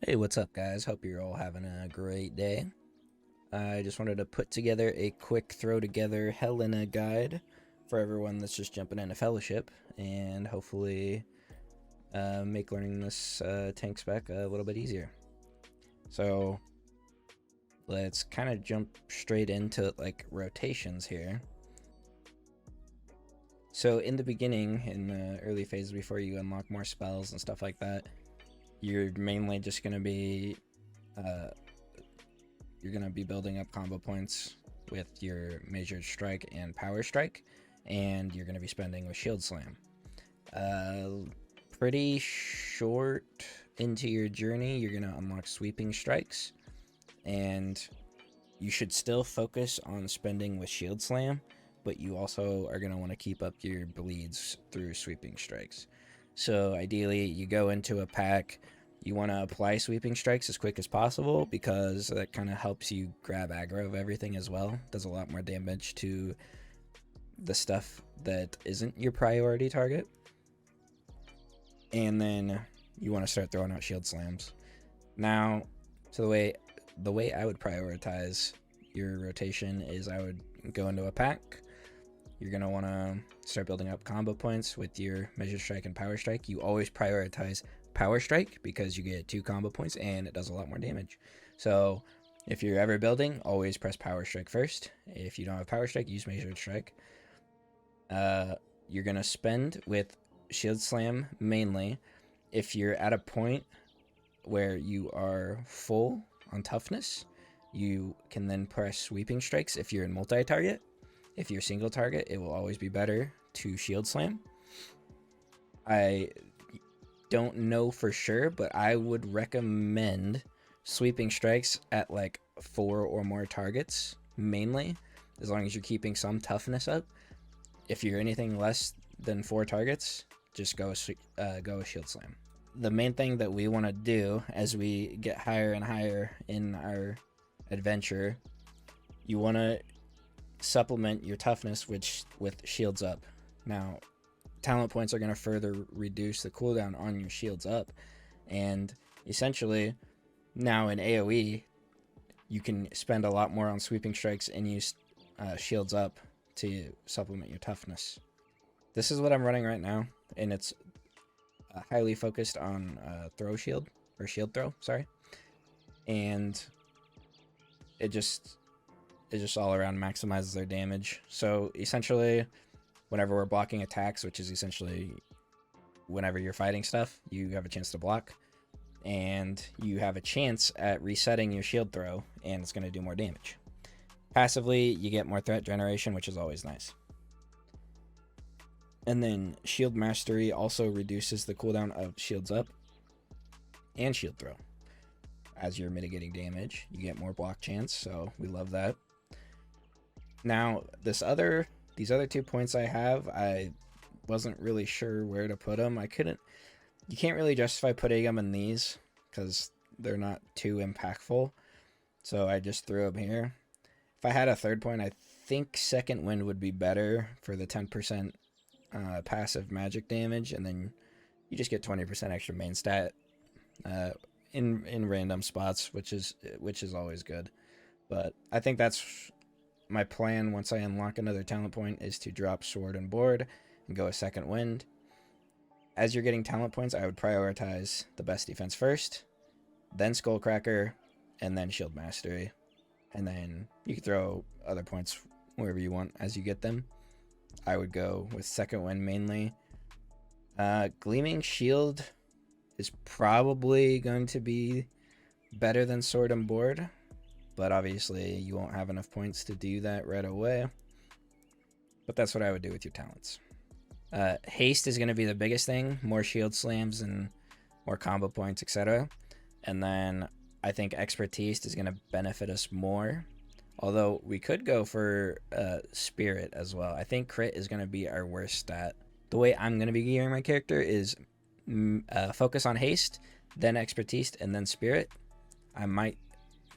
Hey, what's up, guys? Hope you're all having a great day. I just wanted to put together a quick throw together Helena guide for everyone that's just jumping into Fellowship and hopefully make learning this tank spec a little bit easier. So let's kind of jump straight into like rotations here. So in the beginning, in the early phases before you unlock more spells and stuff like that, you're mainly just going to be building up combo points with your measured strike and power strike, and you're going to be spending with shield slam. Pretty short into your journey, you're going to unlock sweeping strikes, and you should still focus on spending with shield slam, but you also are going to want to keep up your bleeds through sweeping strikes. So ideally, you go into a pack, you want to apply sweeping strikes as quick as possible because that kind of helps you grab aggro of everything as well. Does a lot more damage to the stuff that isn't your priority target. And then you want to start throwing out shield slams. Now, so the way I would prioritize your rotation is I would go into a pack. You're going to want to start building up combo points with your measured strike and power strike. You always prioritize power strike because you get 2 combo points and it does a lot more damage. So if you're ever building, always press power strike first. If you don't have power strike, use measured strike. You're going to spend with shield slam mainly. If you're at a point where you are full on toughness, you can then press sweeping strikes if you're in multi-target. If you're single target, it will always be better to shield slam. I don't know for sure, but I would recommend sweeping strikes at like 4 or more targets mainly, as long as you're keeping some toughness up. If you're anything less than 4 targets, just go with shield slam. The main thing that we want to do as we get higher and higher in our adventure, you want to supplement your toughness with shields up. Now, talent points are going to further reduce the cooldown on your shields up, and essentially now in AoE you can spend a lot more on sweeping strikes and use shields up to supplement your toughness. This is what I'm running right now, and it's highly focused on throw shield, or shield throw, sorry, and it just all around maximizes their damage. So essentially, whenever we're blocking attacks, which is essentially whenever you're fighting stuff, you have a chance to block, and you have a chance at resetting your shield throw, and it's going to do more damage. Passively, you get more threat generation, which is always nice. And then shield mastery also reduces the cooldown of shields up and shield throw. As you're mitigating damage, you get more block chance, so we love that. Now, these other 2 points I have, I wasn't really sure where to put them. You can't really justify putting them in these because they're not too impactful. So I just threw them here. If I had a 3rd point, I think second wind would be better for the 10% passive magic damage, and then you just get 20% extra main stat in random spots, which is always good. But I think that's my plan once I unlock another talent point, is to drop sword and board and go a second wind. As you're getting talent points, I would prioritize the best defense first, then skullcracker, and then shield mastery. And then you can throw other points wherever you want as you get them. I would go with second wind mainly. Gleaming shield is probably going to be better than sword and board, but obviously you won't have enough points to do that right away. But that's what I would do with your talents. Haste is going to be the biggest thing, more shield slams and more combo points, etc. And then I think expertise is going to benefit us more, although we could go for spirit as well. I think crit is going to be our worst stat. The way I'm going to be gearing my character is focus on haste, then expertise, and then spirit. I might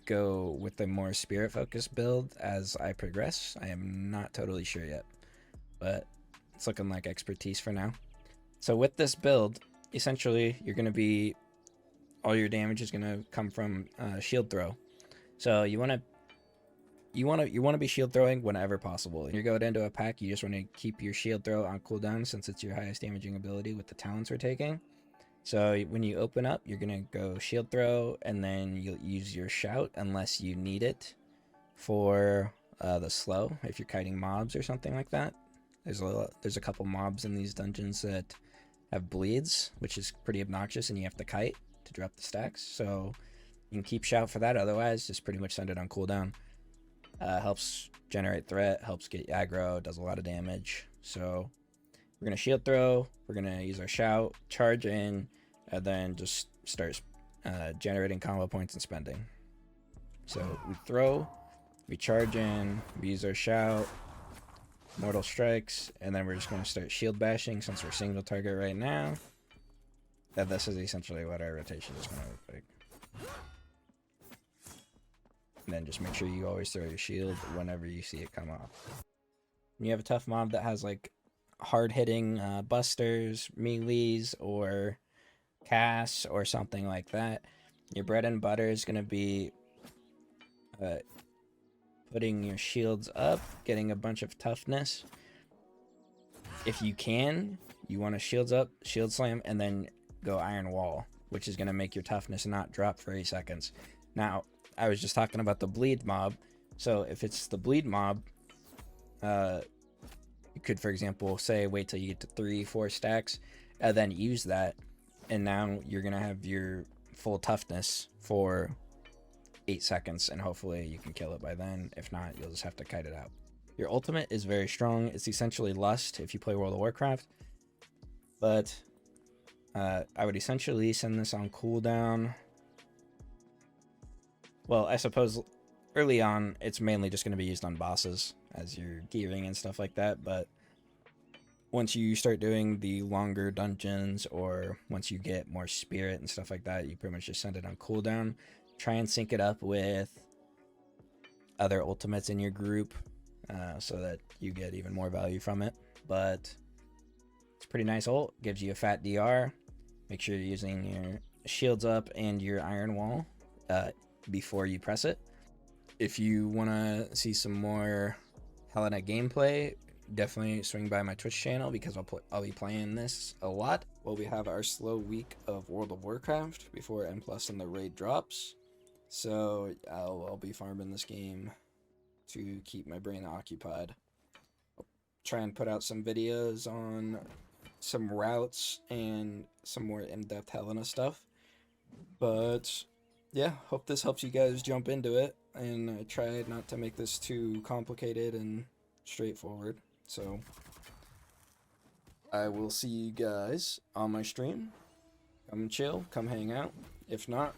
go with the more spirit focused build as I progress. I am not totally sure yet, but it's looking like expertise for now. So with this build, essentially you're going to be all your damage is gonna come from shield throw. So you want to be shield throwing whenever possible. If you're going into a pack, you just want to keep your shield throw on cooldown since it's your highest damaging ability with the talents we're taking. So when you open up, you're gonna go shield throw, and then you'll use your shout unless you need it for the slow. If you're kiting mobs or something like that, there's a couple mobs in these dungeons that have bleeds, which is pretty obnoxious, and you have to kite to drop the stacks. So you can keep shout for that. Otherwise, just pretty much send it on cooldown. Helps generate threat, helps get aggro, does a lot of damage. So we're gonna shield throw, we're gonna use our shout, charge in, and then just start generating combo points and spending. So we throw, we charge in, we use our shout, mortal strikes, and then we're just gonna start shield bashing since we're single target right now. This is essentially what our rotation is gonna look like. And then just make sure you always throw your shield whenever you see it come off. When you have a tough mob that has like hard hitting busters, melees, or casts or something like that, your bread and butter is going to be putting your shields up, getting a bunch of toughness. If you can, you want to shields up, shield slam, and then go iron wall, which is going to make your toughness not drop for 8 seconds. Now, I was just talking about the bleed mob. So if it's the bleed mob, you could, for example, say wait till you get to 3-4 stacks and then use that, and now you're gonna have your full toughness for 8 seconds, and hopefully you can kill it by then. If not, you'll just have to kite it out. Your ultimate is very strong. It's essentially Lust if you play World of Warcraft, but I would essentially send this on cooldown. Well, I suppose early on, it's mainly just going to be used on bosses as you're gearing and stuff like that. But once you start doing the longer dungeons, or once you get more spirit and stuff like that, you pretty much just send it on cooldown. Try and sync it up with other ultimates in your group so that you get even more value from it. But it's a pretty nice ult. Gives you a fat DR. Make sure you're using your shields up and your iron wall before you press it. If you want to see some more Helena gameplay, definitely swing by my Twitch channel because I'll be playing this a lot while we have our slow week of World of Warcraft before N+ and the raid drops. So I'll be farming this game to keep my brain occupied. I'll try and put out some videos on some routes and some more in-depth Helena stuff. But yeah, hope this helps you guys jump into it, and I tried not to make this too complicated and straightforward. So I will see you guys on my stream. Come chill, come hang out. If not,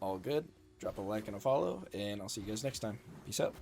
all good. Drop a like and a follow, and I'll see you guys next time. Peace out.